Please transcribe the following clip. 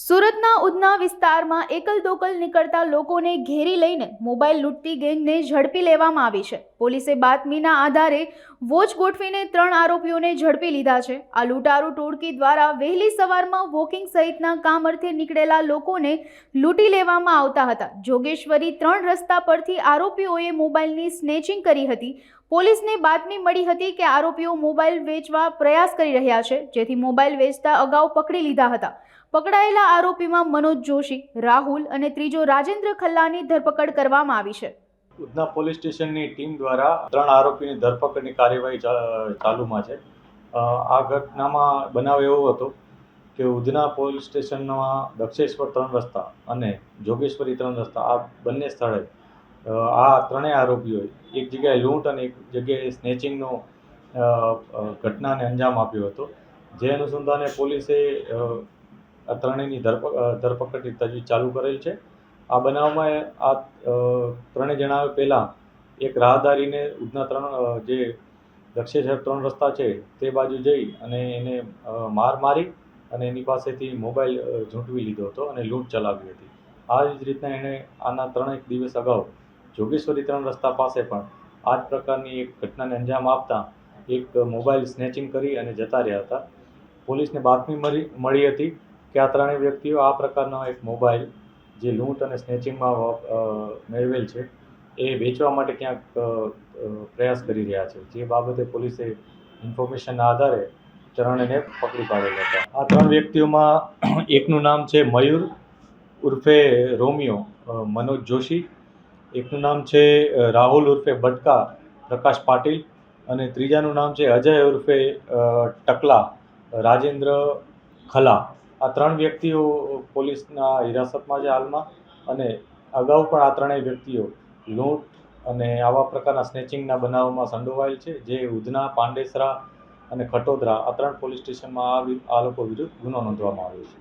સુરતના ઉધના વિસ્તારમાં એકલ દોકલ નીકળતા લોકોને ઘેરી લઈને મોબાઈલ લૂંટતી ગેંગને ઝડપી લેવામાં આવી છે। પોલીસે બાતમીના આધારે વોચ ગોઠવીને 3 આરોપીઓને ઝડપી લીધા છે। આ લૂંટારૂ ટોળકી દ્વારા વહેલી સવારમાં વોકિંગ સહિતના કામ અર્થે નીકળેલા લોકોને લૂંટી લેવામાં આવતા હતા। જોગેશ્વરી 3 રસ્તા પરથી આરોપીઓએ મોબાઈલની સ્નેચિંગ કરી હતી। પોલીસને બાતમી મળી હતી કે આરોપીઓ મોબાઈલ વેચવા પ્રયાસ કરી રહ્યા છે, જેથી મોબાઈલ વેચતા અગાઉ પકડી લીધા હતા। પકડાયેલા આરોપીમાં મનોજ જોશી, રાહુલ અને ત્રીજો રાજેન્દ્ર ખલ્લાની ધરપકડ કરવામાં આવી છે। ઉધના પોલીસ સ્ટેશનની ટીમ દ્વારા 3 આરોપીની ધરપકડની કાર્યવાહી ચાલુમાં છે। આ ઘટનામાં બનાવ એવો હતો કે ઉધના પોલીસ સ્ટેશનમાં દક્ષેશ્વર 3 રસ્તા અને જોગેશ્વરી 3 રસ્તા આ બંને સ્થળે આ ત્રણેય આરોપીઓએ એક જગ્યાએ લૂંટ અને એક જગ્યાએ સ્નેચિંગનો ઘટનાને અંજામ આપ્યો હતો। જે અનુસંધાને પોલીસે આ ત્રણેયની ધરપકડની તજવીજ ચાલુ કરેલ છે। આ બનાવમાં આ ત્રણેય જણાએ પહેલાં એક રાહદારીને ઉધના જે દક્ષેશ્વર 3 રસ્તા છે તે બાજુ જઈ અને એને માર મારી અને એની પાસેથી મોબાઈલ ઝૂંટવી લીધો હતો અને લૂંટ ચલાવી હતી। આ જ રીતના એણે આના 3 દિવસ અગાઉ જોગેશ્વરી 3 રસ્તા પાસે પણ આ જ પ્રકારની એક ઘટનાને અંજામ આપતા એક મોબાઈલ સ્નેચિંગ કરી અને જતા રહ્યા હતા। પોલીસને બાતમી મળી હતી કે આ ત્રણેય વ્યક્તિઓ આ પ્રકારનો એક મોબાઈલ જે લૂંટ અને સ્નેચિંગમાં મેળવેલ છે એ વેચવા માટે ક્યાંક પ્રયાસ કરી રહ્યા છે। જે બાબતે પોલીસે ઇન્ફોર્મેશનના આધારે ત્રણેયને પકડી પાડેલ હતા। આ 3 વ્યક્તિઓમાં એકનું નામ છે મયુર ઉર્ફે રોમિયો મનોજ જોશી, એકનું નામ છે રાહુલ ઉર્ફે બટકા પ્રકાશ પાટીલ અને ત્રીજાનું નામ છે અજય ઉર્ફે ટકલા રાજેન્દ્ર ખલા। આ 3 વ્યક્તિઓ પોલીસના હિરાસતમાં છે હાલમાં અને અગાઉ પણ આ ત્રણેય વ્યક્તિઓ લૂંટ અને આવા પ્રકારના સ્નેચિંગના બનાવોમાં સંડોવાયેલ છે। જે ઉધના, પાંડેસરા અને ખટોદરા આ 3 પોલીસ સ્ટેશનમાં આ લોકો વિરુદ્ધ ગુનો નોંધવામાં આવ્યો છે।